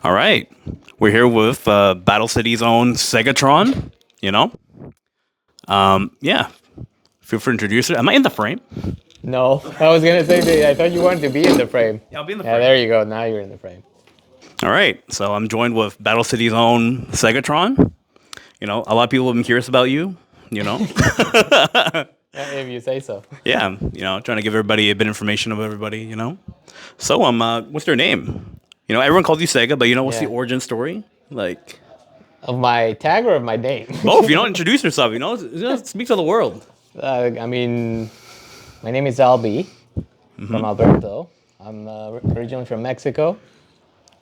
All right. We're here with Battle City's own SegaTRON, you know? Yeah. Feel free to introduce it. Am I in the frame? No, I was gonna say that I thought you wanted to be in the frame. Yeah, I'll be in the Yeah, frame. there you go. Now you're in the frame. All right. So I'm joined with Battle City's own SegaTRON. You know, a lot of people have been curious about you, you know? If you say so. Yeah, trying to give everybody a bit of information of everybody, you know? So, what's your name? You know, everyone calls you Sega, but what's the Yeah. origin story? Like, Of my tag or of my name? both, introduce yourself, speak to the world. I mean, my name is Albi from Alberto. I'm originally from Mexico.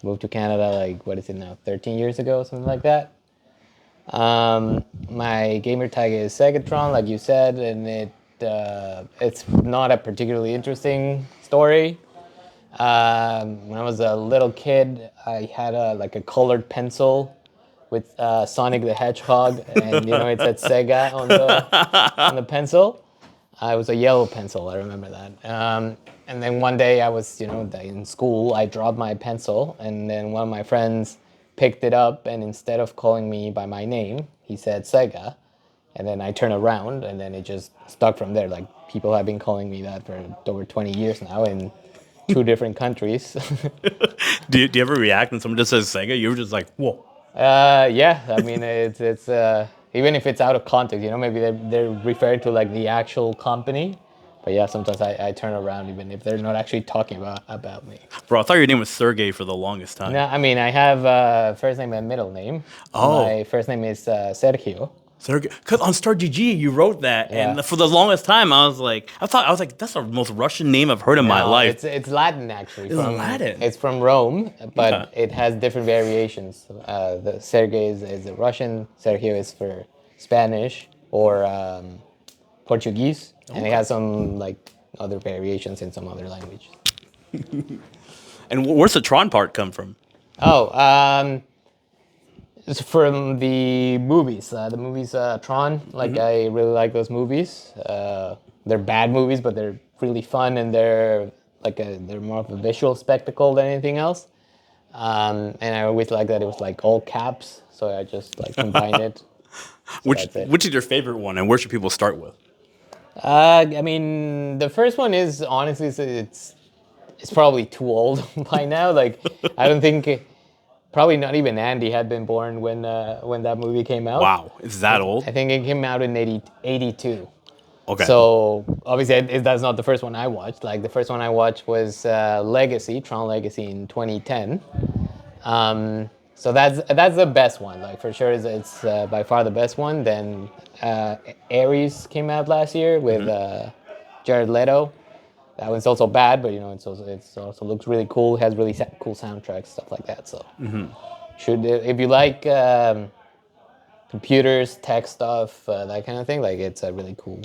Moved to Canada like, what is it now, 13 years ago, something like that. My gamer tag is SegaTRON, like you said, and it's not a particularly interesting story. When I was a little kid, I had a colored pencil with Sonic the Hedgehog, and it said Sega on the pencil. It was a yellow pencil, I remember that. And then one day I was, in school, I dropped my pencil, and then one of my friends picked it up, and instead of calling me by my name, he said Sega. And then I turned around, and then it just stuck from there. Like, people have been calling me that for over 20 years now in two different countries. Do you ever react when someone just says Sega? You're just like, whoa. Yeah, I mean, it's even if it's out of context, maybe they're referring to like the actual company. But yeah, sometimes I turn around even if they're not actually talking about me. Bro, I thought your name was Sergey for the longest time. No, I mean, I have first name and middle name. Oh. My first name is Sergio. Sergey, because on Star GG you wrote that, Yeah. and for the longest time I was like, that's the most Russian name I've heard in my No, life. It's Latin actually. It's Latin? It's from Rome, but Okay. it has different variations. The Sergey is the Russian, Sergio is for Spanish or Portuguese, and it has some like other variations in some other language. And where's the Tron part come from? Oh, it's from the movies. The movies Tron. Like I really like those movies. They're bad movies, but they're really fun, and they're they're more of a visual spectacle than anything else. And I always like that it was like all caps, so I just like combined it. That's it. Which is your favorite one, and where should people start with? I mean, the first one is honestly it's probably too old by now. Like I don't think. Probably not even Andy had been born when that movie came out. Wow, it's that old? I think it came out in 82. Okay. So obviously that's not the first one I watched. Like the first one I watched was Legacy, Tron Legacy in 2010. So that's the best one. Like for sure, it's by far the best one. Then Ares came out last year with Jared Leto. That one's also bad, but it's also looks really cool. It has really cool soundtracks, stuff like that. So, should if you like computers, tech stuff, that kind of thing, like it's a really cool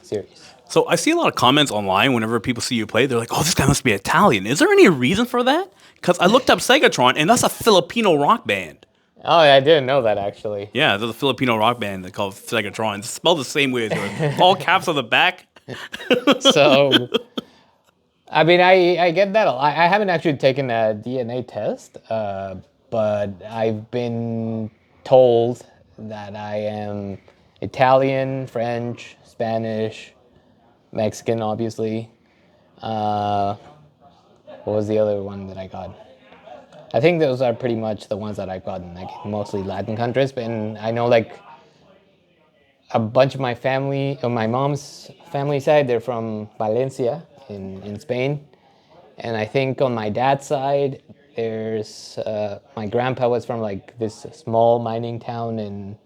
series. So I see a lot of comments online whenever people see you play. They're like, "Oh, this guy must be Italian." Is there any reason for that? Because I looked up SegaTRON, and that's a Filipino rock band. Oh, I didn't know that actually. Yeah, there's a Filipino rock band that called SegaTRON. It's spelled the same way as yours. All caps on the back. So, I mean, I get that a lot. I haven't actually taken a DNA test, but I've been told that I am Italian, French, Spanish, Mexican, obviously. What was the other one that I got? I think those are pretty much the ones that I've gotten, like mostly Latin countries. And I know like a bunch of my family, on my mom's family side, they're from Valencia in Spain. And I think on my dad's side, there's my grandpa was from like this small mining town in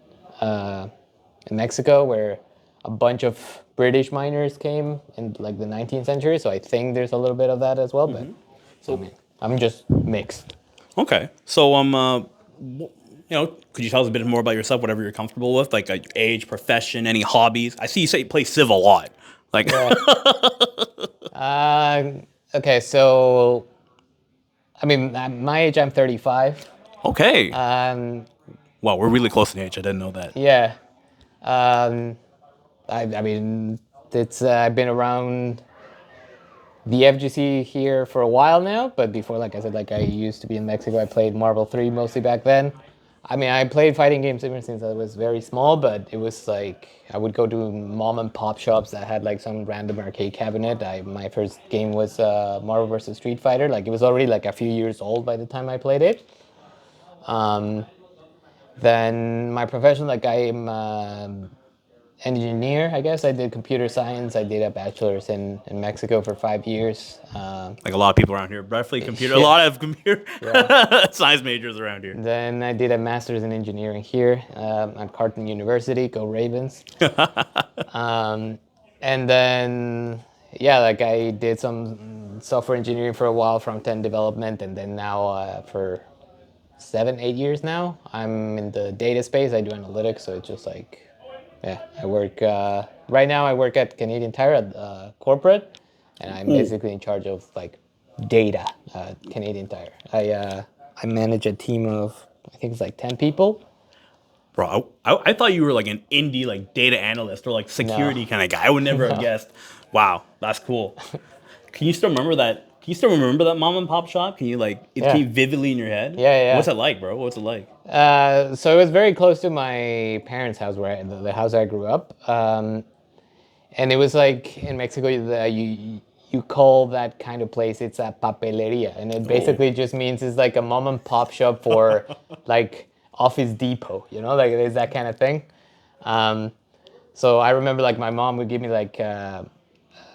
Mexico where a bunch of British miners came in like the 19th century. So I think there's a little bit of that as well. But so I mean, I'm just mixed. Okay. So, could you tell us a bit more about yourself, whatever you're comfortable with, like your age, profession, any hobbies? I see you say you play Civ a lot. Like, Okay, so I mean, at my age, I'm 35. okay. Um, Wow, we're really close in age. I didn't know that. yeah. I mean, it's I've been around the FGC here for a while now, but before, like I said, like I used to be in Mexico. I played Marvel 3 mostly back then. I mean, I played fighting games ever since I was very small, but it was like I would go to mom and pop shops that had like some random arcade cabinet. My first game was Marvel vs. Street Fighter. Like it was already like a few years old by the time I played it. Then my profession, like I'm engineer, I guess. I did computer science. I did a bachelor's in Mexico for 5 years. Like a lot of people around here, definitely computer. A Yeah. lot of computer Yeah. science majors around here. Then I did a master's in engineering here at Carleton University. Go Ravens! And then, yeah, like I did some software engineering for a while, front-end development, and then now for 7, 8 years now, I'm in the data space. I do analytics, so it's just like, yeah, I work, right now I work at Canadian Tire at corporate, and I'm basically in charge of like data at Canadian Tire. I manage a team of, I think it's like 10 people. Bro, I thought you were like an indie like data analyst or like security kind of guy. I would never have guessed. Wow, that's cool. Can you still remember that? Can you still remember that mom and pop shop? Can you like it Yeah. came vividly in your head? Yeah. What's it like, bro? What's it like? So it was very close to my parents' house, where the house I grew up. And it was like in Mexico, you call that kind of place, it's a papeleria, and it basically just means it's like a mom and pop shop for like Office Depot, you know, like it's that kind of thing. So I remember like my mom would give me like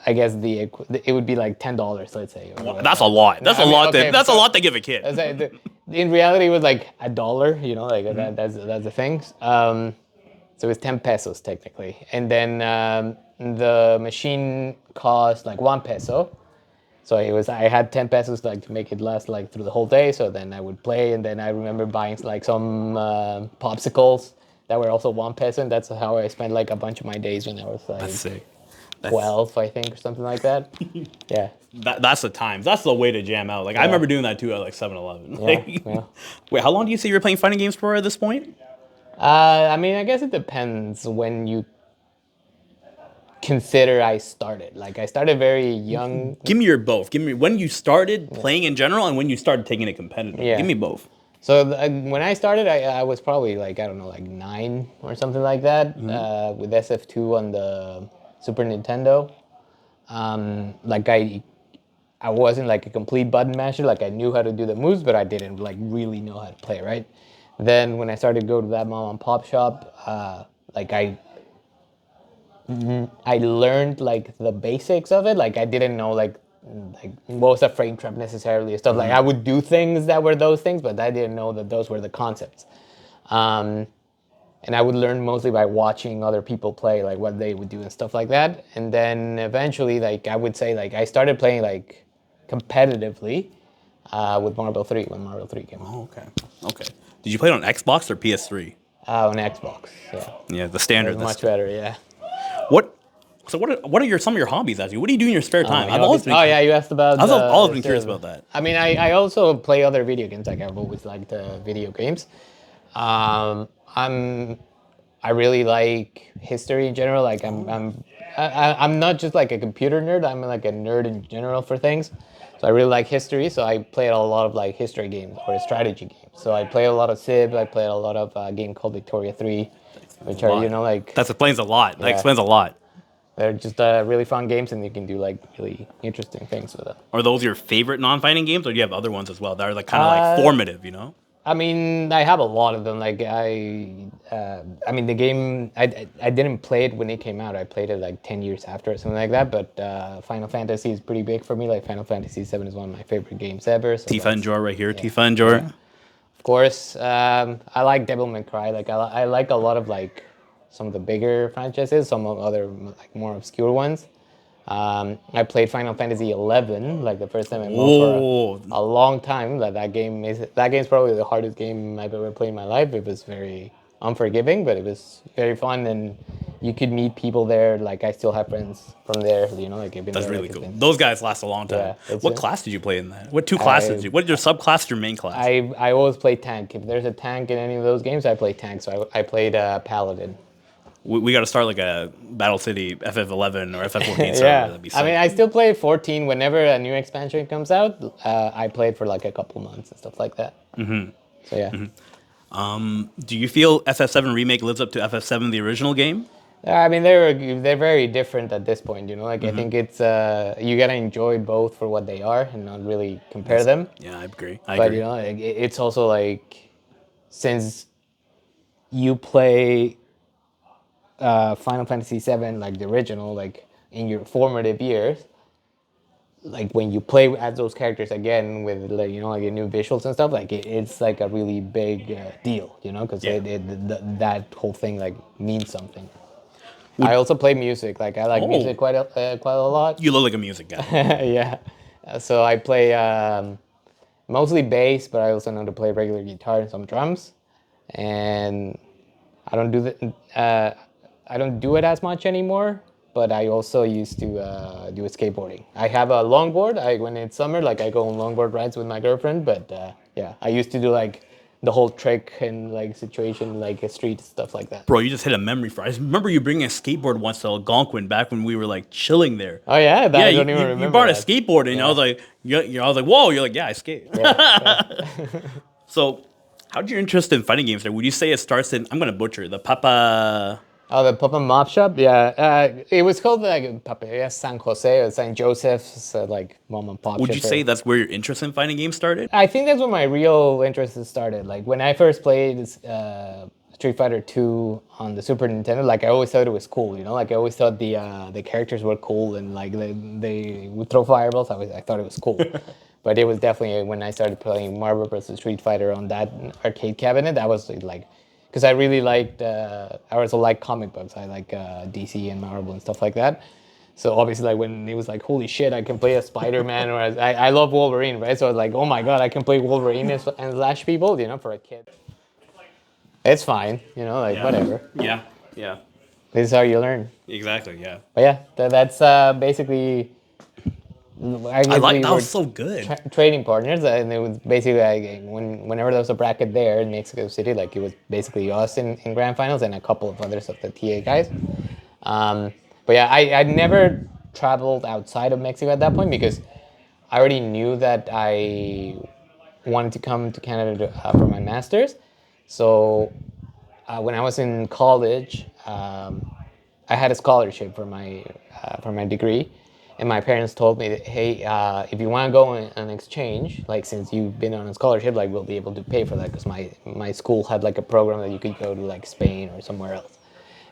I guess it would be like $10, let's say. That's a lot. That's I a mean, lot. okay, That's a so- lot to give a kid. In reality, it was like $1, you know, like that's the thing. So it was 10 pesos technically. And then the machine cost like 1 peso. So I had 10 pesos like to make it last like through the whole day. So then I would play, and then I remember buying like some popsicles that were also 1 peso, and that's how I spent like a bunch of my days when I was like That's sick. 12, I think, or something like that. Yeah. That's the times. That's the way to jam out. Like I remember doing that too at like 7-Eleven. Yeah. Wait, how long do you say you're playing fighting games for at this point? I mean, I guess it depends when you consider I started. Like I started very young. Give me your both. Give me when you started playing in general and when you started taking it competitive. Yeah. Give me both. So when I started, I was probably like, I don't know, like 9 or something like that, with SF2 on the Super Nintendo. Like I wasn't like a complete button masher. Like I knew how to do the moves, but I didn't like really know how to play, right? Then when I started to go to that mom and pop shop, like I learned like the basics of it. Like I didn't know like what was a frame trap necessarily and stuff. Like I would do things that were those things, but I didn't know that those were the concepts. And I would learn mostly by watching other people play, like what they would do and stuff like that. And then eventually, like I would say, like I started playing like competitively with Marvel 3 when Marvel 3 came out. Oh, okay. Did you play it on Xbox or PS3? On Xbox, yeah. Yeah, the standard. It was much better, yeah. What are some of your hobbies, actually? What do you do in your spare time? I've always been. Oh yeah, you asked about. I've always been curious about that. I mean, I also play other video games. Like I've always liked video games. I really like history in general. Like I'm not just like a computer nerd. I'm like a nerd in general for things. So I really like history. So I play a lot of like history games or strategy games. So I play a lot of Civ. I play a lot of a game called Victoria 3, which are like. That explains a lot. That Yeah. explains a lot. They're just really fun games, and you can do like really interesting things with them. Are those your favorite non-fighting games, or do you have other ones as well that are like kind of like formative? You know. I mean, I have a lot of them. Like I mean, the game I didn't play it when it came out. I played it like 10 years after or something like that. But Final Fantasy is pretty big for me. Like Final Fantasy 7 is one of my favorite games ever. So Tifa and Jor right here. Yeah. Tifa and Jor. Yeah. Of course, I like Devil May Cry. Like I like a lot of like some of the bigger franchises, some of other like more obscure ones. I played Final Fantasy 11 like the first time I for a long time. That game is probably the hardest game I've ever played in my life. It was very unforgiving, but it was very fun, and you could meet people there. Like I still have friends from there. You know, like that's really cool. Those guys last a long time. Yeah, what class did you play in that? What two classes did you? What your subclass? Your main class? I always play tank. If there's a tank in any of those games, I play tank. So I played Paladin. We got to start like a Battle City FF11 or FF14 server. Yeah, That'd be I mean, sick. I still play 14 whenever a new expansion comes out. I play it for like a couple months and stuff like that. Mm-hmm. So yeah. Do you feel FF7 Remake lives up to FF7, the original game? I mean, they're very different at this point. You know, like I think it's you gotta enjoy both for what they are and not really compare them. Yeah, I agree. But you know, it's also like since you play Final Fantasy VII, like the original, like in your formative years, like when you play as those characters again with like you know like the new visuals and stuff, like it's like a really big deal, you know, because that whole thing like means something. I also play music. Like I like music quite a lot. You look like a music guy. Yeah. So I play mostly bass, but I also know to play regular guitar and some drums. And I don't do I don't do it as much anymore. But I also used to do skateboarding. I have a longboard. When it's summer, like I go on longboard rides with my girlfriend. But yeah, I used to do like the whole trick and like situation, like a street stuff like that. Bro, you just hit a memory for. I remember you bringing a skateboard once to Algonquin back when we were like chilling there. Oh yeah, Yeah, I don't even remember. You brought that. a skateboard, and I was like, I was like, whoa! You're like, yeah, I skate. Yeah. So, how did your interest in fighting games start? Would you say it starts in? I'm gonna butcher the Papa. Oh, the Papa Mop Shop? Yeah. It was called like Papelaria San Jose or San Joseph's, like mom and pop Would shop you there. say that's where your interest in fighting games started? I think that's where my real interest started. Like when I first played Street Fighter 2 on the Super Nintendo, like I always thought it was cool, you know? Like I always thought the characters were cool and like they would throw fireballs. I thought it was cool. But it was definitely when I started playing Marvel vs. Street Fighter on that arcade cabinet, that was like, because I really liked, I also like comic books. I like DC and Marvel and stuff like that. So obviously, like when it was like, holy shit, I can play a Spider-Man, or I love Wolverine, right? So I was like, oh my god, I can play Wolverine and slash people, you know, for a kid. It's fine, you know, like whatever. Yeah. This is how you learn. Exactly. Yeah. But yeah, that's basically. I like that was so good. Trading partners, and it was basically like whenever there was a bracket there in Mexico City, like it was basically us in grand finals and a couple of others of the TA guys. But yeah, I never traveled outside of Mexico at that point because I already knew that I wanted to come to Canada for my master's. So when I was in college, I had a scholarship for my degree. And my parents told me that, hey, if you want to go on an exchange, like since you've been on a scholarship, like we'll be able to pay for that because my school had like a program that you could go to like Spain or somewhere else.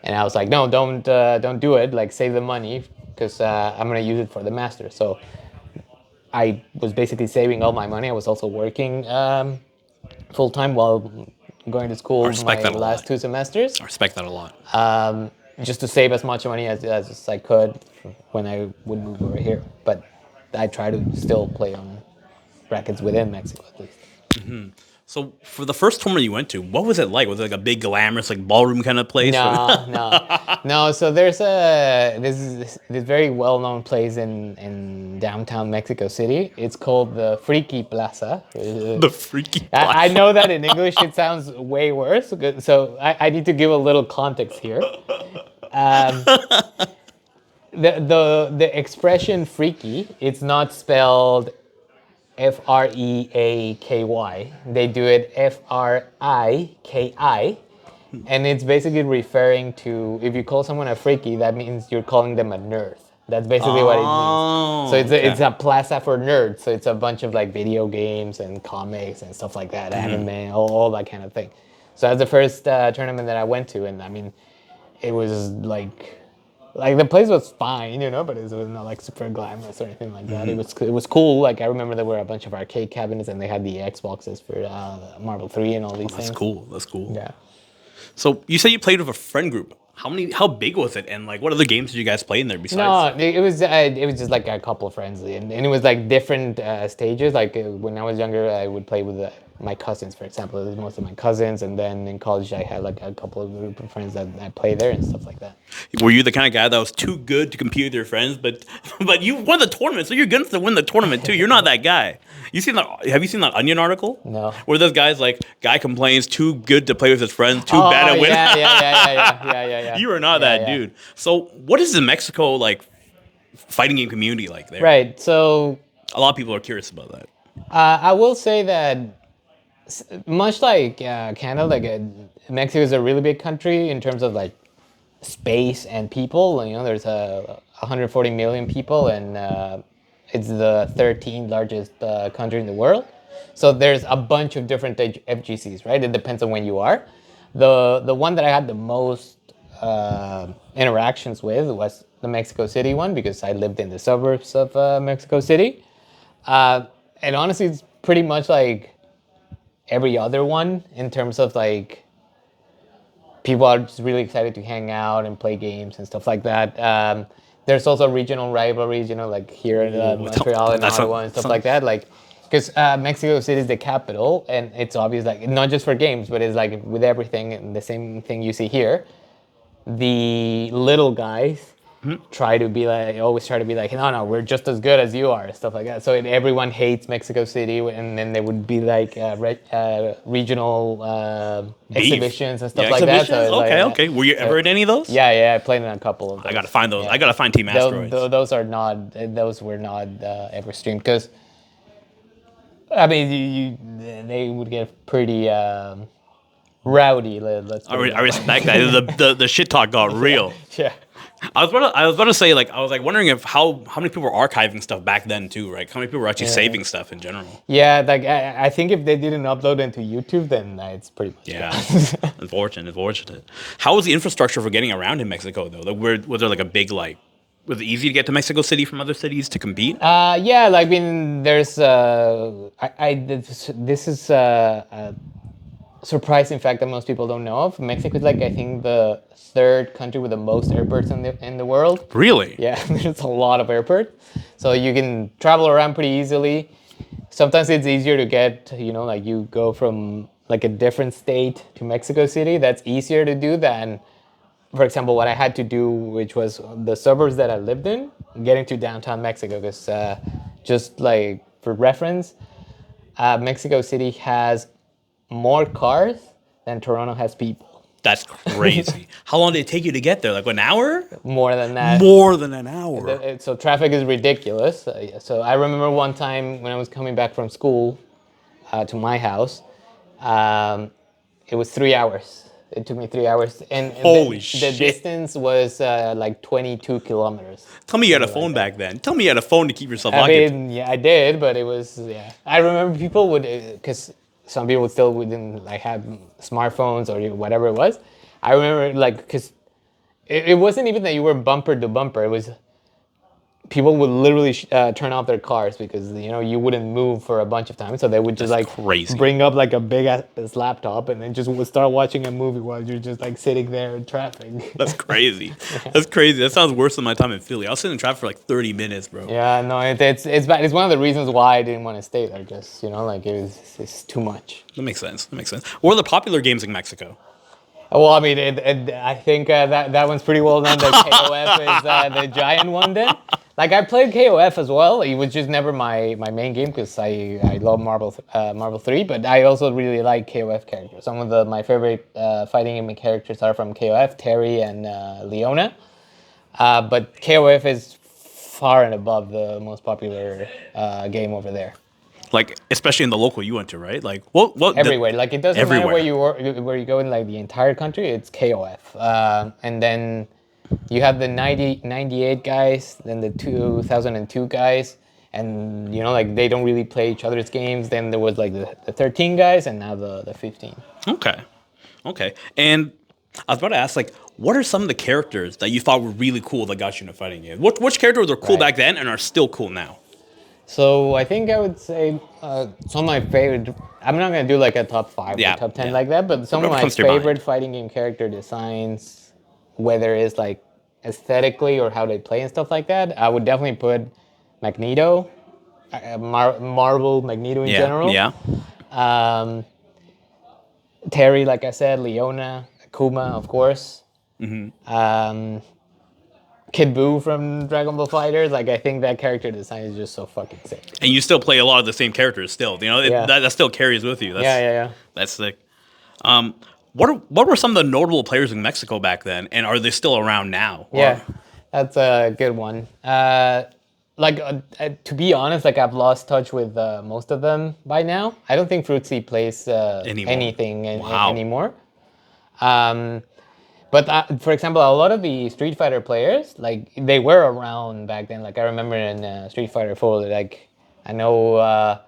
And I was like, no, don't do it. Like save the money because I'm gonna use it for the master. So I was basically saving all my money. I was also working full time while going to school my last 2 semesters. I respect that a lot. Just to save as much money as I could when I would move over here. But I try to still play on brackets within Mexico at least. Mm-hmm. So for the first tournament you went to, what was it like? Was it like a big glamorous like ballroom kind of place? No. So there's this very well-known place in downtown Mexico City. It's called the Freaky Plaza. The Freaky Plaza. I know that in English it sounds way worse. So I need to give a little context here. The expression freaky, it's not spelled F-R-E-A-K-Y. They do it F-R-I-K-I. And it's basically referring to, if you call someone a freaky, that means you're calling them a nerd. That's basically what it means. So it's a plaza for nerds. So it's a bunch of like video games and comics and stuff like that, anime, all that kind of thing. So that's the first tournament that I went to. And I mean, it was like the place was fine, you know, but it was not like super glamorous or anything like that. It was cool. Like I remember there were a bunch of arcade cabinets and they had the Xboxes for Marvel 3 and all these things. That's cool. Yeah. So you said you played with a friend group. How big was it, and like what other games did you guys play in there besides? No, it was just like a couple of friends, and it was like different stages. Like when I was younger, I would play with my cousins, for example. It was most of my cousins, and then in college, I had like a couple of group of friends that I play there and stuff like that. Were you the kind of guy that was too good to compete with your friends, but you won the tournament, so you're going to win the tournament too? You're not that guy. Have you seen that Onion article? No. Where those guys guy complains too good to play with his friends, too bad at winning. Yeah. yeah. You are not Yeah, that yeah. dude. So what is the Mexico like fighting game community like there? Right. So A lot of people are curious about that. I will say that much like Canada, like Mexico is a really big country in terms of like space and people. You know, there's 140 million people, and it's the 13th largest country in the world. So there's a bunch of different FGCs, right? It depends on when you are. The one that I had the most interactions with was the Mexico City one because I lived in the suburbs of Mexico City. And honestly, it's pretty much like every other one in terms of like people are just really excited to hang out and play games and stuff like that. There's also regional rivalries, you know, like here in Montreal and Ottawa and stuff like that. Like, because Mexico City is the capital, and it's obvious, like not just for games, but it's like with everything, and the same thing you see here. The little guys try to be like, always try to be like, no, we're just as good as you are, stuff like that. So everyone hates Mexico City, and then there would be like regional exhibitions and stuff like that. So Okay. Were you ever in any of those? Yeah, I played in a couple of those. I gotta find those. Yeah. I gotta find Team Asterios. Those were not ever streamed because, I mean, they would get pretty rowdy. Let's. I respect that. The shit talk got real. Yeah. I was about to say, like, I was like wondering if how many people were archiving stuff back then too, right? How many people were actually saving stuff in general? Yeah, like I think if they didn't upload into YouTube, then it's pretty much gone. Unfortunate. How was the infrastructure for getting around in Mexico though? Like, was there like a big like? Was it easy to get to Mexico City from other cities to compete? Yeah, like I mean, there's this is a surprising fact that most people don't know of. Mexico is like I think the third country with the most airports in the world. Really? Yeah, there's a lot of airports, so you can travel around pretty easily. Sometimes it's easier to get, you know, like you go from like a different state to Mexico City. That's easier to do than, for example, what I had to do, which was the suburbs that I lived in, getting to downtown Mexico. Because just like for reference, Mexico City has more cars than Toronto has people. That's crazy. How long did it take you to get there? Like an hour? More than that. More than an hour. So traffic is ridiculous. So I remember one time when I was coming back from school to my house, it was 3 hours. It took me 3 hours. And Holy the shit. distance was like 22 kilometers. Tell me you had a phone back then. Tell me you had a phone to keep yourself I occupied. mean, yeah, I did, but it was, yeah. I remember people would, because some people still wouldn't like have smartphones or whatever it was. I remember like, because it wasn't even that you were bumper to bumper. It was people would literally turn off their cars because, you know, you wouldn't move for a bunch of time. So they would just crazy. bring up like a big ass laptop and then just would start watching a movie while you're just like sitting there in traffic. That's crazy. That's crazy. That sounds worse than my time in Philly. I was sitting in traffic for like 30 minutes, bro. Yeah, no, it's bad. It's one of the reasons why I didn't want to stay there. Just, you know, like it's too much. That makes sense. What are the popular games in Mexico? Well, I mean, I think that one's pretty well known. The KOF is the giant one then. Like, I played KOF as well. It was just never my main game because I love Marvel 3, but I also really like KOF characters. Some of my favorite fighting game characters are from KOF, Terry and Leona. But KOF is far and above the most popular game over there. Like, especially in the local you went to, right? Like, what? Everywhere. Like, it doesn't matter everywhere. where you go in like the entire country. It's KOF, and then you have the 98 guys, then the 2002 guys, and you know, like they don't really play each other's games. Then there was like the 13 guys, and now the 15. Okay. And I was about to ask, like, what are some of the characters that you thought were really cool that got you in a fighting game? Which characters were cool back then and are still cool now? So I think I would say some of my favorite. I'm not gonna do like a top 5 or top 10 like that, but some of my favorite fighting game character designs, whether it's like aesthetically or how they play and stuff like that, I would definitely put Magneto, Marvel Magneto in general. Yeah. Terry, like I said, Leona, Akuma, of course. Kid Buu from Dragon Ball FighterZ. Like, I think that character design is just so fucking sick. And you still play a lot of the same characters still. You know, that still carries with you. Yeah. That's sick. What were some of the notable players in Mexico back then, and are they still around now? Yeah, that's a good one. To be honest, like I've lost touch with most of them by now. I don't think Fruitsy plays anything anymore. But for example, a lot of the Street Fighter players, like they were around back then. Like I remember in Street Fighter 4, like I know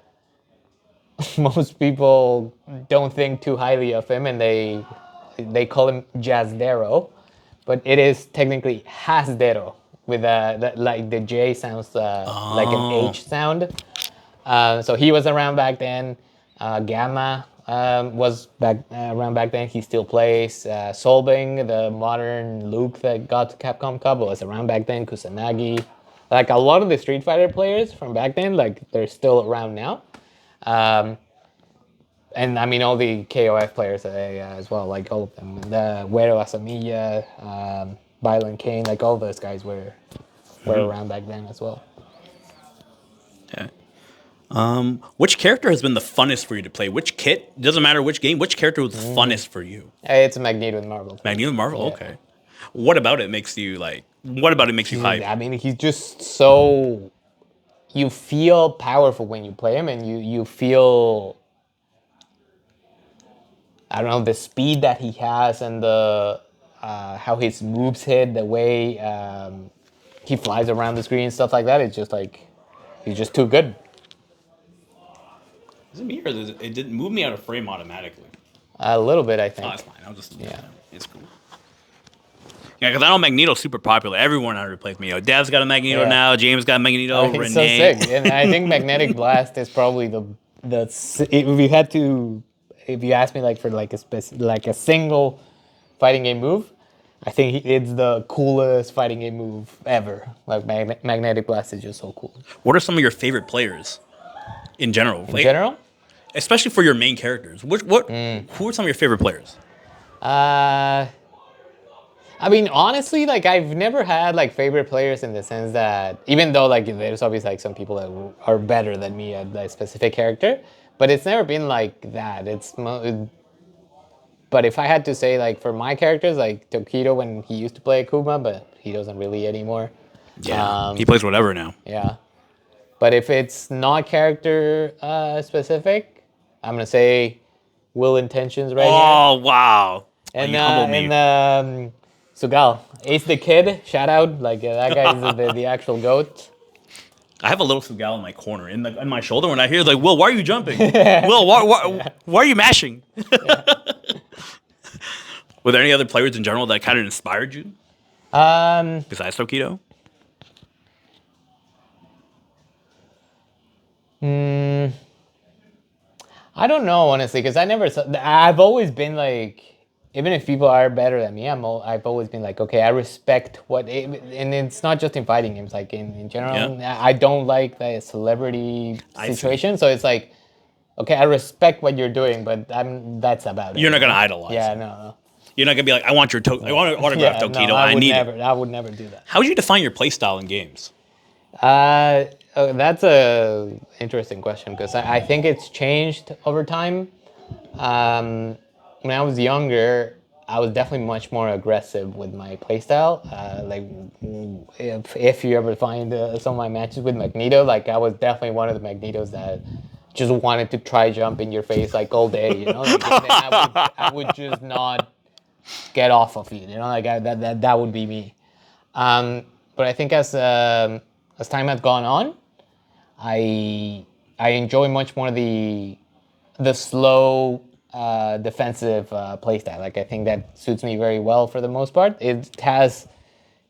most people don't think too highly of him, and they call him Jazdero, but it is technically Hasdero with like the J sounds like an H sound. So he was around back then. Gamma was around back then. He still plays. Solbing, the modern Luke that got to Capcom Cup, was around back then. Kusanagi, like a lot of the Street Fighter players from back then, like they're still around now. And I mean all the KOF players as well, like all of them. The Güero Asamilla, Violent Kane, like all those guys were around back then as well. Yeah. Which character has been the funnest for you to play? Which kit? Doesn't matter which game. Which character was the funnest for you? It's Magneto in Marvel. Magneto in Marvel. Yeah. Okay. What about it makes you like? What about it makes you hype? I mean, he's just so. You feel powerful when you play him, and you feel. I don't know, the speed that he has and the how his moves hit, the way he flies around the screen and stuff like that. It's just like he's just too good. Is it me or it didn't move me out of frame automatically? A little bit, I think. Oh, that's fine. I'll just it's cool. Yeah, because I know Magneto's super popular. Everyone had to replace me. Dev's got a Magneto now. James got a Magneto. Renee. It's so sick. And I think Magnetic Blast is probably if you ask me like for like a single fighting game move, I think it's the coolest fighting game move ever. Like Magnetic Blast is just so cool. What are some of your favorite players in general? In general? Especially for your main characters. Who are some of your favorite players? I mean, honestly, like I've never had like favorite players in the sense that even though like there's obviously like some people that are better than me at a specific character, but it's never been like that. But if I had to say like for my characters, like Tokido when he used to play Akuma, but he doesn't really anymore. Yeah, he plays whatever now. Yeah, but if it's not character specific, I'm gonna say Willintentions right here. Oh wow! And Sugal, Ace the Kid, shout out, like that guy is the actual GOAT. I have a little Sugal in my corner, in my shoulder. When I hear like, Will, why are you jumping? Will, why are you mashing? Were there any other players in general that kind of inspired you? Besides Tokido? I don't know, honestly, because I've always been like, even if people are better than me, I've always been like, okay, I respect and it's not just in fighting games, like in general, I don't like the celebrity situation, so it's like, okay, I respect what you're doing, but that's about it. You're not going to idolize. Yeah, no. You're not going to be like, I want I want to autograph Tokido, I need it. I would never do that. How would you define your playstyle in games? That's a interesting question, because I think it's changed over time. When I was younger, I was definitely much more aggressive with my playstyle. Like, if you ever find some of my matches with Magneto, like I was definitely one of the Magnetos that just wanted to try jump in your face like all day, you know. Like, I would just not get off of you, you know. Like that would be me. But I think as time has gone on, I enjoy much more the slow defensive playstyle. Like I think that suits me very well for the most part. It has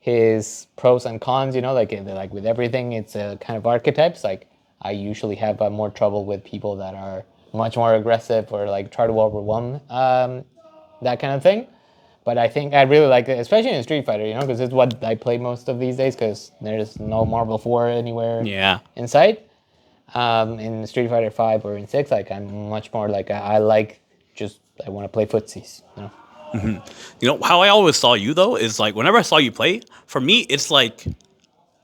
his pros and cons, you know, like with everything, it's a kind of archetypes. Like I usually have more trouble with people that are much more aggressive or like try to overwhelm that kind of thing. But I think I really like it, especially in Street Fighter, you know, because it's what I play most of these days, because there's no Marble 4 anywhere in sight. In Street Fighter 5 or in 6, like I'm much more like I want to play footsies, you know. Mm-hmm. You know how I always saw you though is like whenever I saw you play, for me it's like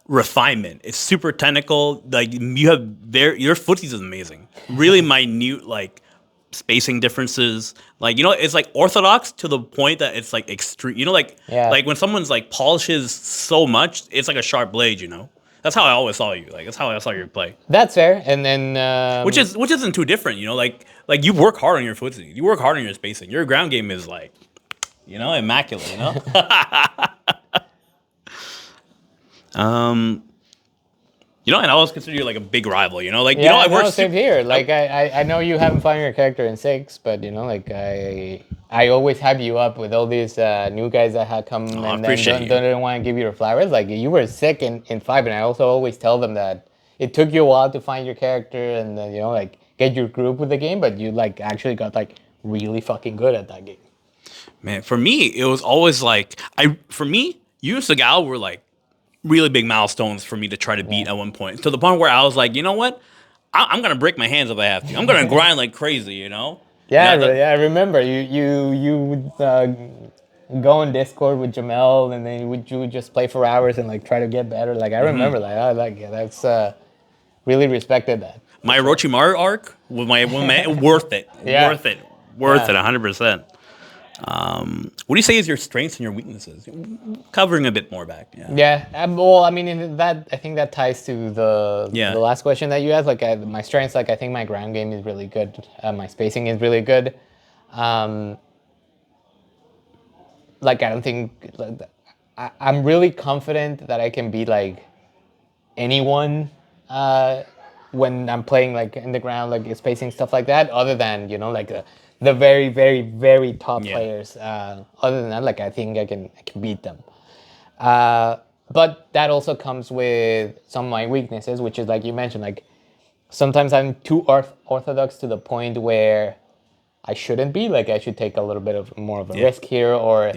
refinement. It's super technical. Like you have your footsies is amazing. Really minute, like spacing differences. Like, you know, it's like orthodox to the point that it's like extreme. You know, like Yeah. like when someone's like polishes so much, it's like a sharp blade. You know, that's how I always saw you. Like that's how I saw your play. That's fair. And then Which isn't too different. You know, like you work hard on your footsie. You work hard on your spacing. Your ground game is like, you know, immaculate. You know. You know, and I always consider you like a big rival. You know, like you know, I work. Same here. Like I know you haven't found your character in 6, but you know, like I always have you up with all these new guys that have come and then don't want to give you your flowers. Like you were sick in 5, and I also always tell them that it took you a while to find your character and then, you know, like get your group with the game, but you like actually got like really fucking good at that game. Man, for me, it was always like you and Segal were like really big milestones for me to try to beat at one point. To the point where I was like, you know what? I'm gonna break my hands if I have to. I'm gonna grind like crazy, you know? Yeah, I remember you would go on Discord with Jamel, and then you would just play for hours and like try to get better. Like I remember that. I like it. That's really respected that. My Orochimaru arc with my worth it. Yeah. Worth it. 100%. What do you say is your strengths and your weaknesses? Covering a bit more back. Yeah. Well, I mean, I think that ties to the last question that you asked. Like my strengths, like I think my ground game is really good. My spacing is really good. Like I don't think I'm really confident that I can beat like anyone when I'm playing like in the ground, like spacing stuff like that. Other than, you know, like the very, very, very top players. Other than that, like I think I can beat them. But that also comes with some of my weaknesses, which is like you mentioned, like sometimes I'm too orthodox to the point where I shouldn't be. Like I should take a little bit of more of a risk here or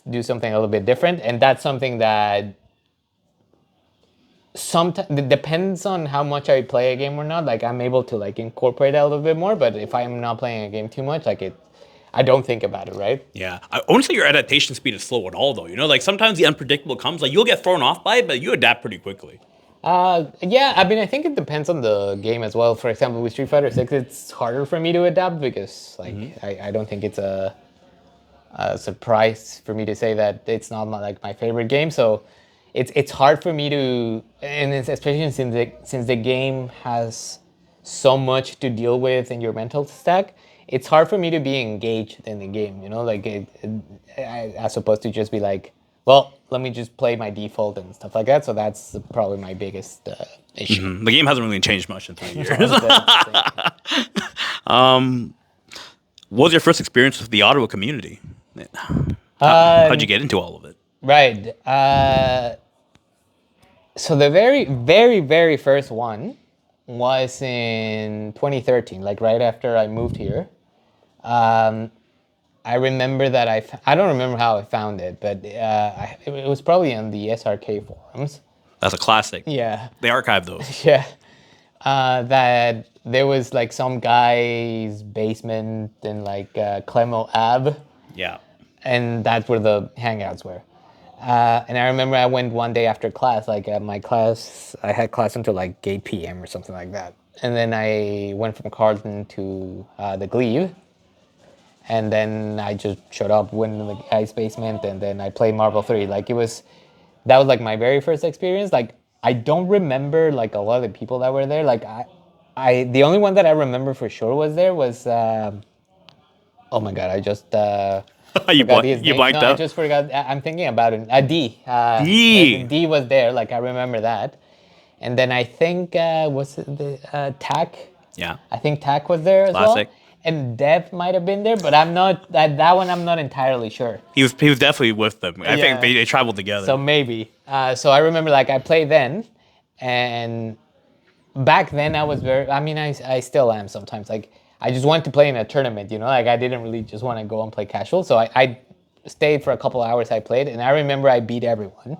do something a little bit different. And that's something that sometimes it depends on how much I play a game or not. Like I'm able to like incorporate that a little bit more, but if I'm not playing a game too much, like I don't think about it, right? Yeah, I wouldn't say your adaptation speed is slow at all, though. You know, like sometimes the unpredictable comes, like you'll get thrown off by it, but you adapt pretty quickly. Yeah, I mean, I think it depends on the game as well. For example, with Street Fighter 6, it's harder for me to adapt because like I don't think it's a surprise for me to say that it's not like my favorite game. So it's hard for me to, and it's especially since the game has so much to deal with in your mental stack. It's hard for me to be engaged in the game, you know, like as opposed to just be like, well, let me just play my default and stuff like that. So that's probably my biggest issue. The game hasn't really changed much in 3 years. What was your first experience with the Ottawa community? How'd you get into all of it? Right. So the very, very, very first one was in 2013, like right after I moved here. I remember that I don't remember how I found it, but it was probably on the SRK forums. That's a classic. Yeah. They archive those. Yeah. That there was like some guy's basement in like Clemo Ave. Yeah. And that's where the hangouts were. And I remember I went one day after class, like my class, I had class until like 8 p.m. or something like that. And then I went from Carlton to the Glebe. And then I just showed up, went in the guy's basement, and then I played Marvel 3. Like that was like my very first experience. Like I don't remember like a lot of the people that were there. Like the only one that I remember for sure was there was, oh my God, I just, you blanked out? I just forgot. I'm thinking about it. D. D was there. Like I remember that. And then I think was it the Tack? Yeah. I think Tack was there as well. And Dev might have been there, but I'm not that one. I'm not entirely sure. He was definitely with them. I think they traveled together. So maybe. So I remember like I played then, and back then I was very. I mean, I still am sometimes. Like I just wanted to play in a tournament, you know. Like I didn't really just want to go and play casual. So I stayed for a couple hours. I played, and I remember I beat everyone.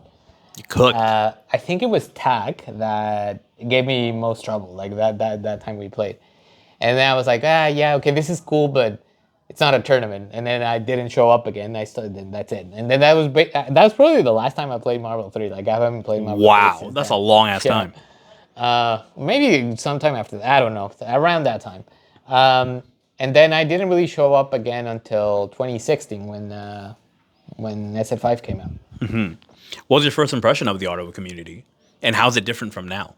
You cooked. I think it was Tack that gave me most trouble. Like that time we played. And then I was like, yeah, okay, this is cool, but it's not a tournament. And then I didn't show up again. That's it. And then that was probably the last time I played Marvel 3. Like I haven't played Marvel 3 since that's then. a long ass time. Maybe sometime after that. I don't know. Around that time. And then I didn't really show up again until 2016 when SF5 came out. What was your first impression of the Ottawa community, and how's it different from now?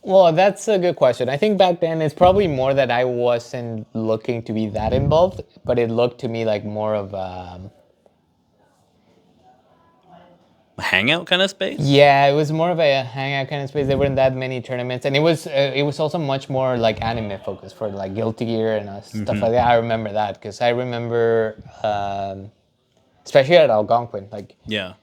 Well, that's a good question. I think back then it's probably more that I wasn't looking to be that involved, but it looked to me like more of A hangout kind of space? yeah, it was more of a hangout kind of space. There weren't that many tournaments, and it was also much more like anime focused for like Guilty Gear and stuff like that. I remember that because I remember, especially at Algonquin, like Yeah.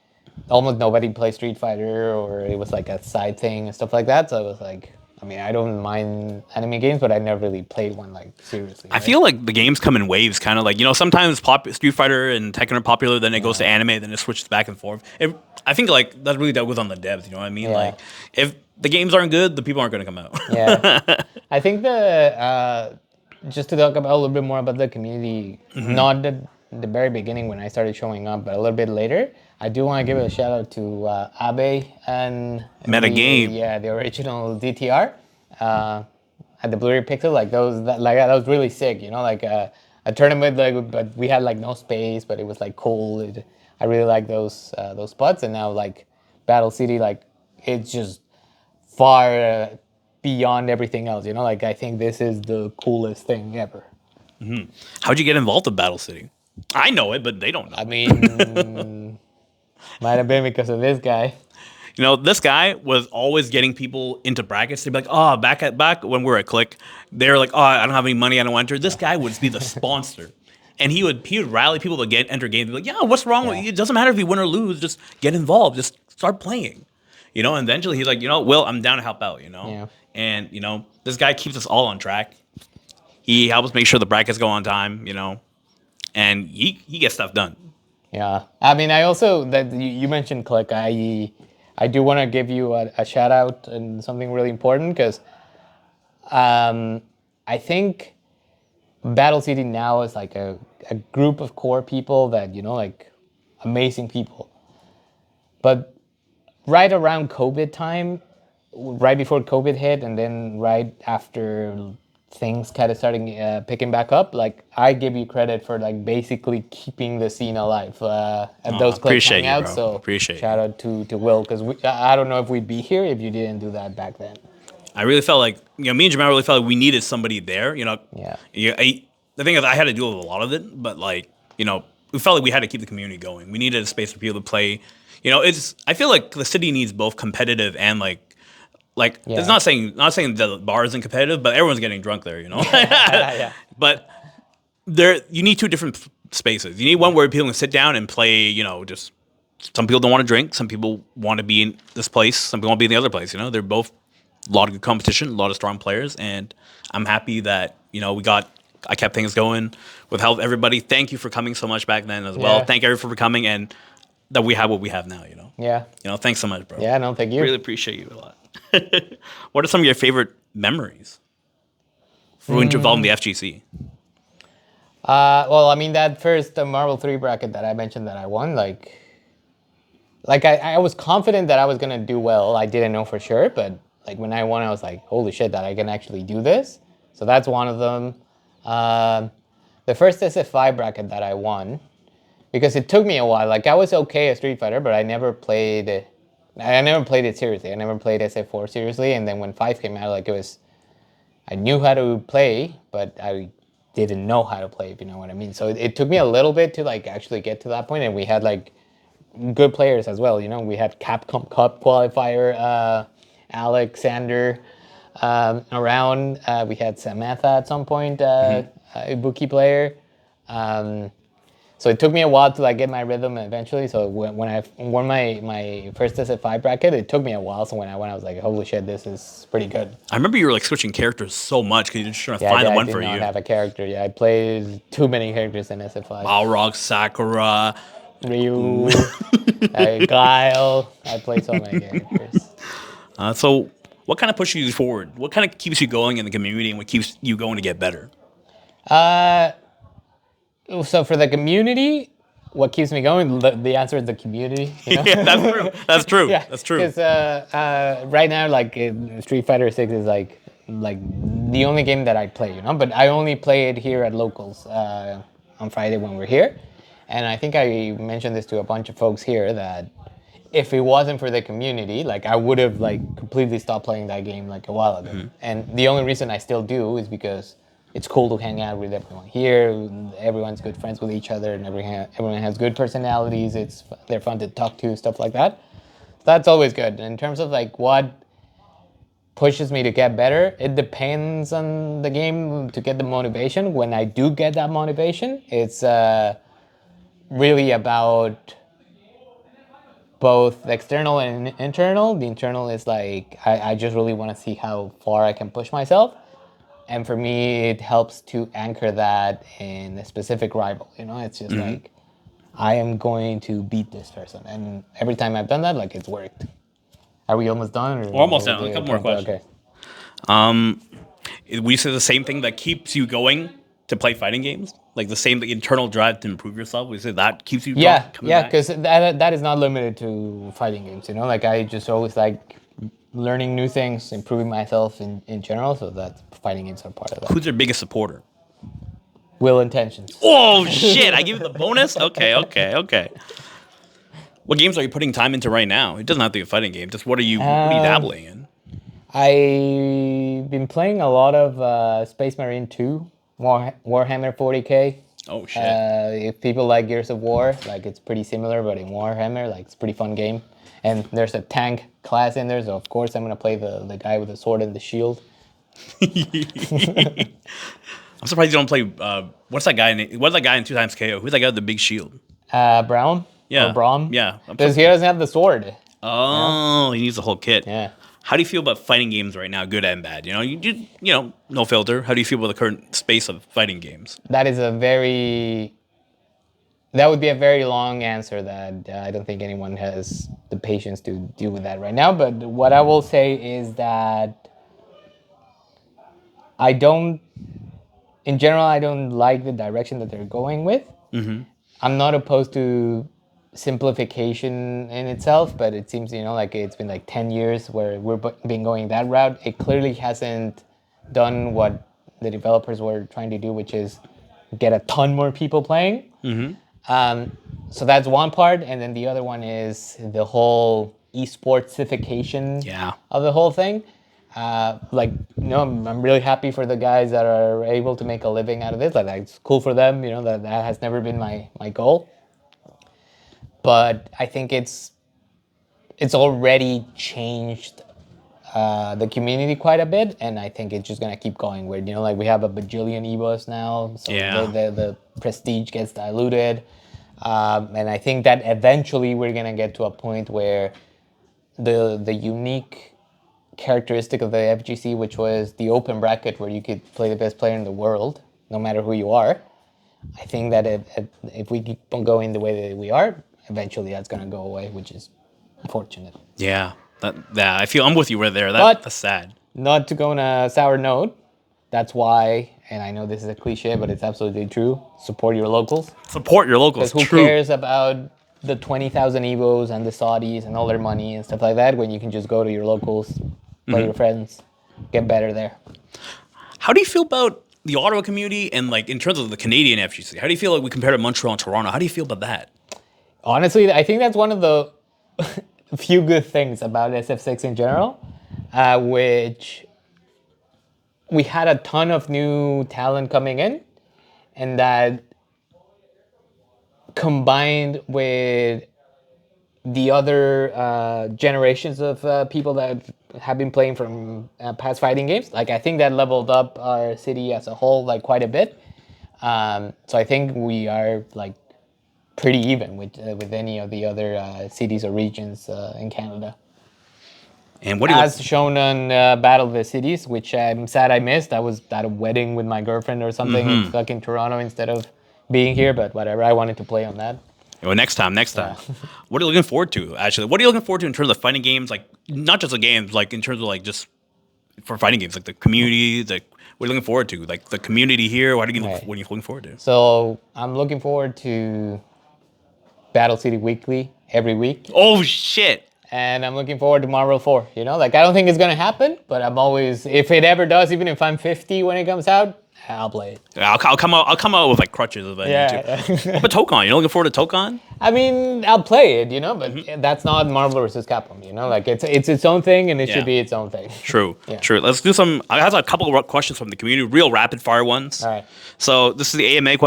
almost nobody plays Street Fighter, or it was like a side thing and stuff like that. So I was like, I mean, I don't mind anime games, but I never really played one like seriously. I Right? feel like the games come in waves, kind of like, sometimes Street Fighter and Tekken are popular, then it goes to anime, then it switches back and forth. I think like that really goes on the devs, you know what I mean? Yeah. Like if the games aren't good, the people aren't going to come out. Yeah, I think just to talk about a little bit more about the community, not the very beginning when I started showing up, but a little bit later. I do want to give a shout out to Abe and Mehtagame. the original DTR at the Blue Pixel. Like that was really sick. You know, like a tournament, like, but we had like no space, but it was like cool. I really like those spots. And now like Battle City, like it's just far beyond everything else. You know, like I think this is the coolest thing ever. How'd you get involved with Battle City? I know it, but they don't know. I mean, might have been because of this guy. This guy was always getting people into brackets. They'd be like, oh, back when we were at Click, they were like, oh, I don't have any money, I don't want to enter. This guy would be the sponsor. And he would rally people to enter games. Be like, yeah, what's wrong with you? It doesn't matter if you win or lose. Just get involved. Just start playing. And eventually he's like, Will, I'm down to help out, Yeah. And, this guy keeps us all on track. He helps make sure the brackets go on time, and he gets stuff done. Yeah, I mean, I also that you mentioned Click. I do want to give you a shout out and something really important because I think Battle City now is like a group of core people that like amazing people. But right around COVID time, right before COVID hit, and then right after things kind of starting picking back up, like I give you credit for like basically keeping the scene alive at those Click appreciate you, hangouts. bro. So Appreciate shout out to Will because I don't know if we'd be here if you didn't do that back then. I really felt like, me and Jamal really felt like we needed somebody there, Yeah. The thing is, I had to deal with a lot of it, but like, we felt like we had to keep the community going. We needed a space for people to play. I feel like the city needs both competitive and it's not saying the bar isn't competitive, but everyone's getting drunk there, Yeah. But you need two different spaces. You need one where people can sit down and play, just some people don't want to drink, some people want to be in this place, some people want to be in the other place, They're both a lot of good competition, a lot of strong players, and I'm happy that, I kept things going with help everybody. Thank you for coming so much back then as well. Yeah. Thank everyone for coming, and that we have what we have now, Yeah. Thanks so much, bro. Yeah, no, thank you. Really appreciate you a lot. What are some of your favorite memories involving the FGC? Well, I mean, that first Marvel 3 bracket that I mentioned that I won, like I was confident that I was going to do well. I didn't know for sure, but like when I won, I was like, holy shit, that I can actually do this. So that's one of them. The first SF5 bracket that I won, because it took me a while. Like I was okay at Street Fighter, but I never played it. I never played it seriously. I never played SF4 seriously. And then when 5 came out, I knew how to play, but I didn't know how to play, if you know what I mean. So it took me a little bit to like actually get to that point. And we had like good players as well. We had Capcom Cup qualifier, Alexander around. We had Samantha at some point, a Ibuki player. So it took me a while to like get my rhythm eventually. So when I won my first SF5 bracket, it took me a while. So when I went, I was like, holy shit, this is pretty good. I remember you were like switching characters so much because you're just trying to find the one for you. I did not have a character. Yeah, I played too many characters in SF5. Balrog, Sakura, Ryu, Guile. I played so many characters. So what kind of pushes you forward? What kind of keeps you going in the community and what keeps you going to get better? So for the community, what keeps me going? The answer is the community. Yeah, that's true. That's true. Yeah, That's true. Because right now, like Street Fighter 6 is like like the only game that I play, you know. But I only play it here at locals on Friday when we're here, and I think I mentioned this to a bunch of folks here that if it wasn't for the community, like I would have like completely stopped playing that game like a while ago. And the only reason I still do is because it's cool to hang out with everyone here. Everyone's good friends with each other, and everyone has good personalities. They're fun to talk to, stuff like that. That's always good. In terms of like what pushes me to get better, it depends on the game to get the motivation. When I do get that motivation, it's really about both external and internal. The internal is like I just really want to see how far I can push myself. And for me, it helps to anchor that in a specific rival. You know, it's just like, I am going to beat this person. And every time I've done that, like, it's worked. Are we almost done? Or We're almost done. A couple more questions. Okay. We say the same thing that keeps you going to play fighting games? Like the same internal drive to improve yourself? We say that keeps you coming back? Because that is not limited to fighting games, you know? Like, I just always like learning new things, improving myself in general, so that fighting games are part of that. Who's your biggest supporter? Willintentions. Oh, shit. I give you the bonus? Okay. What games are you putting time into right now? It doesn't have to be a fighting game. Just what are you dabbling in? I've been playing a lot of Space Marine 2, Warhammer 40K. Oh, shit. If people like Gears of War, like it's pretty similar, but in Warhammer, like it's a pretty fun game. And there's a tank class in there, so of course I'm gonna play the guy with the sword and the shield. I'm surprised you don't play. What's that guy in 2x KO? Who's that guy with the big shield? Brown? Yeah. Or Braum? Yeah. Because he doesn't have the sword. Oh, he needs the whole kit. Yeah. How do you feel about fighting games right now, good and bad? You know, no filter. How do you feel about the current space of fighting games? That would be a very long answer that I don't think anyone has the patience to deal with that right now. But what I will say is that in general, I don't like the direction that they're going with. Mm-hmm. I'm not opposed to simplification in itself, but it seems, you know, like it's been like 10 years where we've been going that route. It clearly hasn't done what the developers were trying to do, which is get a ton more people playing. Mm-hmm. So that's one part, and then the other one is the whole esportsification of the whole thing. I'm really happy for the guys that are able to make a living out of this. Like, it's cool for them, you know, that has never been my goal. But I think it's already changed the community quite a bit, and I think it's just gonna keep going. Where, you know, like we have a bajillion EVOs now, so the prestige gets diluted, and I think that eventually we're gonna get to a point where the unique characteristic of the FGC, which was the open bracket where you could play the best player in the world, no matter who you are. I think that if we keep on going the way that we are, eventually that's gonna go away, which is unfortunate. Yeah. I'm with you right there. That's sad. Not to go on a sour note, that's why, and I know this is a cliche, but it's absolutely true, support your locals. Support your locals, because who cares about the 20,000 EVOs and the Saudis and all their money and stuff like that when you can just go to your locals, play your friends, get better there. How do you feel about the Ottawa community and, like, in terms of the Canadian FGC? How do you feel like we compare to Montreal and Toronto? How do you feel about that? Honestly, I think that's one of the few good things about SF6 in general, which we had a ton of new talent coming in, and that combined with the other generations of people that have been playing from past fighting games, like, I think that leveled up our city as a whole, like, quite a bit. So I think we are, like, pretty even with any of the other cities or regions in Canada. And what do you as shown on Battle of the Cities, which I'm sad I missed. I was at a wedding with my girlfriend or something in fucking Toronto instead of being here, but whatever. I wanted to play on that. Well, next time. What are you looking forward to, actually? What are you looking forward to in terms of fighting games? Like, not just the games, like, in terms of, like, just for fighting games, like the community, what are you looking forward to? Like, the community here, what are you looking forward to? So, I'm looking forward to Battle City Weekly every week. Oh, shit. and I'm looking forward to Marvel 4. You know, like I don't think it's gonna happen, but I'm always, if it ever does, even if I'm 50 when it comes out, I'll play it. Yeah, I'll come out. I'll come out with like crutches if I need to. What about Tokon? You looking forward to Tokon? I mean, I'll play it, you know, but that's not Marvel versus Capcom. You know, like it's its own thing, and it should be its own thing. True. True. Let's do some. I have a couple of questions from the community, real rapid fire ones. All right. So this is the AMA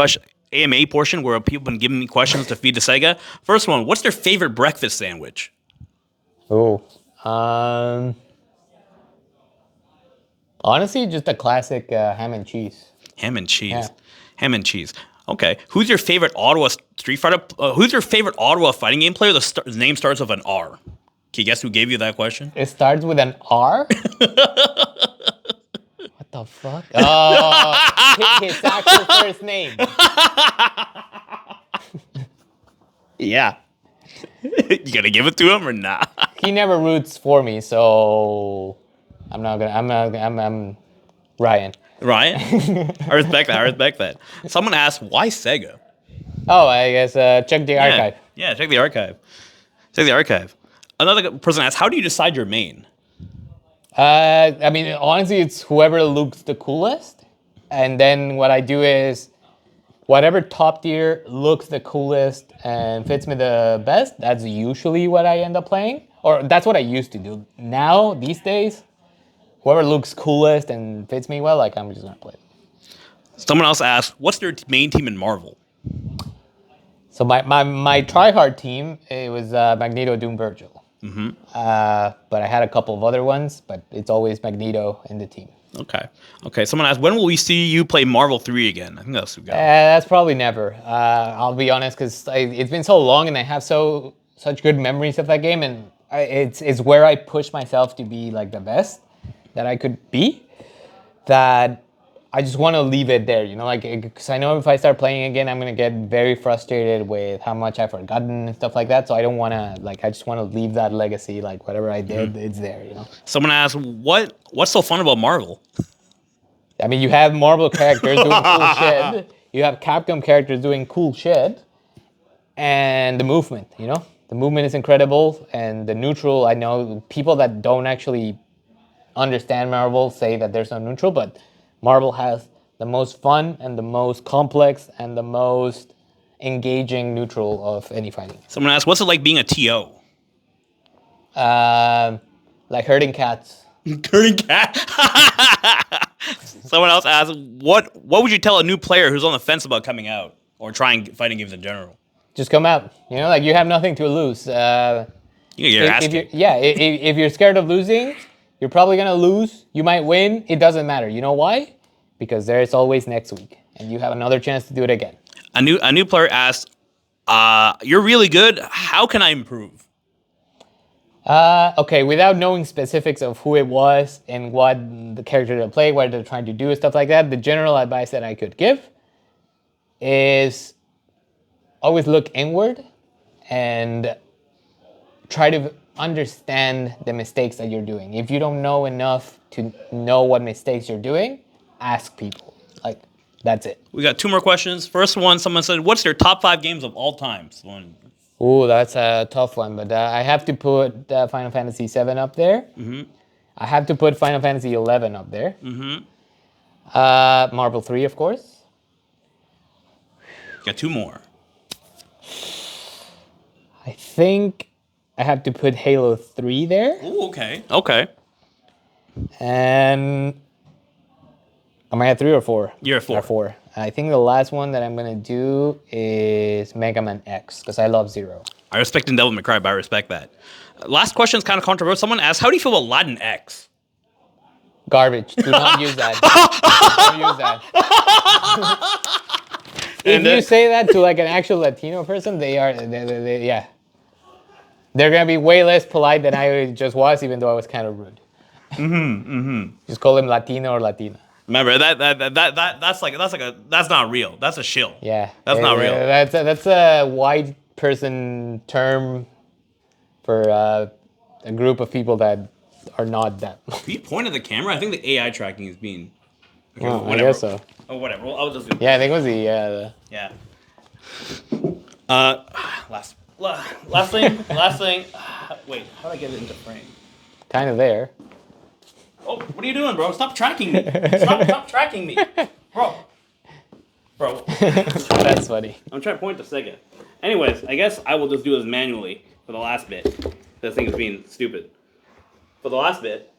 portion where people have been giving me questions to feed to Sega. First one, what's their favorite breakfast sandwich? Oh, honestly, just a classic ham and cheese. Ham and cheese. Yeah. Ham and cheese. Okay. Who's your favorite Ottawa Street Fighter? Who's your favorite Ottawa fighting game player? The name starts with an R. Can you guess who gave you that question? It starts with an R? What the fuck? Oh, his actual first name. Yeah. You gonna give it to him or not? He never roots for me, so I'm Ryan. Ryan? I respect that. Someone asked, why Sega? Oh, I guess check the archive. Yeah, check the archive. Another person asked, how do you decide your main? I mean, honestly, it's whoever looks the coolest. And then what I do is whatever top tier looks the coolest and fits me the best, that's usually what I end up playing. Or that's what I used to do. Now, these days, whoever looks coolest and fits me well, like I'm just gonna play it. Someone else asked, what's their main team in Marvel? So my try-hard team, it was Magneto, Doom, Virgil. Mm-hmm. But I had a couple of other ones, but it's always Magneto in the team. Okay. Someone asked, when will we see you play Marvel 3 again? I think that's what we got. That's probably never. I'll be honest, because it's been so long and I have such good memories of that game, and it's where I push myself to be like the best that I could be, that I just want to leave it there, you know, like, because I know if I start playing again, I'm going to get very frustrated with how much I've forgotten and stuff like that. So I don't want to, like, I just want to leave that legacy, like, whatever I did, it's there, you know. Someone asked, what's so fun about Marvel? I mean, you have Marvel characters doing cool shit. You have Capcom characters doing cool shit. And the movement, you know. The movement is incredible. And the neutral, I know people that don't actually understand Marvel say that there's no neutral, but Marvel has the most fun and the most complex and the most engaging neutral of any fighting. Someone asked, what's it like being a TO? Like herding cats. Herding cats? Someone else asked, what would you tell a new player who's on the fence about coming out or trying fighting games in general? Just come out. You know, like you have nothing to lose. You get your ass kicked. If you're scared of losing, you're probably going to lose. You might win. It doesn't matter. You know why? Because there's always next week, and you have another chance to do it again. A new player asked, you're really good. How can I improve? Okay, without knowing specifics of who it was and what the character they play, what they're trying to do, and stuff like that, the general advice that I could give is always look inward and try to understand the mistakes that you're doing. If you don't know enough to know what mistakes you're doing, ask people. Like, that's it. We got 2 more questions. First one, someone said, what's their top 5 games of all time? Ooh, that's a tough one, but I have to put Final Fantasy VII up there. Mm-hmm. I have to put Final Fantasy XI up there. Mm-hmm. Marvel 3, of course. Got 2 more. I think I have to put Halo 3 there. Ooh, okay. And am I at 3 or 4? You're at 4. 4. I think the last one that I'm going to do is Mega Man X, because I love Zero. I respect Devil May Cry, but I respect that. Last question is kind of controversial. Someone asked, how do you feel about Latinx? Garbage. Do not use that. Don't use that. If you say that to like an actual Latino person, they're gonna be way less polite than I just was, even though I was kind of rude. Just call them Latino or Latina. Remember that's not real. That's a shill. Yeah, that's not real. That's a white person term for a group of people that are not that. Can you point at the camera? I think the AI tracking is being. Okay, I guess so. Oh, whatever. I'll just do. Yeah, I think it was the. Yeah. Last thing. Wait, how do I get it into frame? Kind of there. Oh, what are you doing, bro? Stop tracking me. Stop tracking me. Bro. That's funny. I'm trying to point to Sega. Anyways, I guess I will just do this manually for the last bit. This thing is being stupid. For the last bit.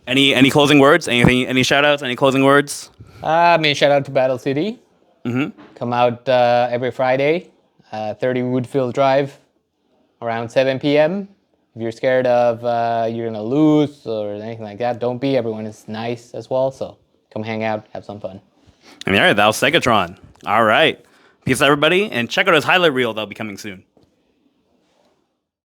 Any closing words? Any shout outs? Any closing words? I mean, shout out to Battle City. Come out every Friday, 30 Woodfield Drive, around 7 p.m. If you're scared of you're gonna lose or anything like that, don't be. Everyone is nice as well, so come hang out, have some fun. I mean, all right, that was SegaTRON. All right. Peace, everybody, and check out his highlight reel that'll be coming soon.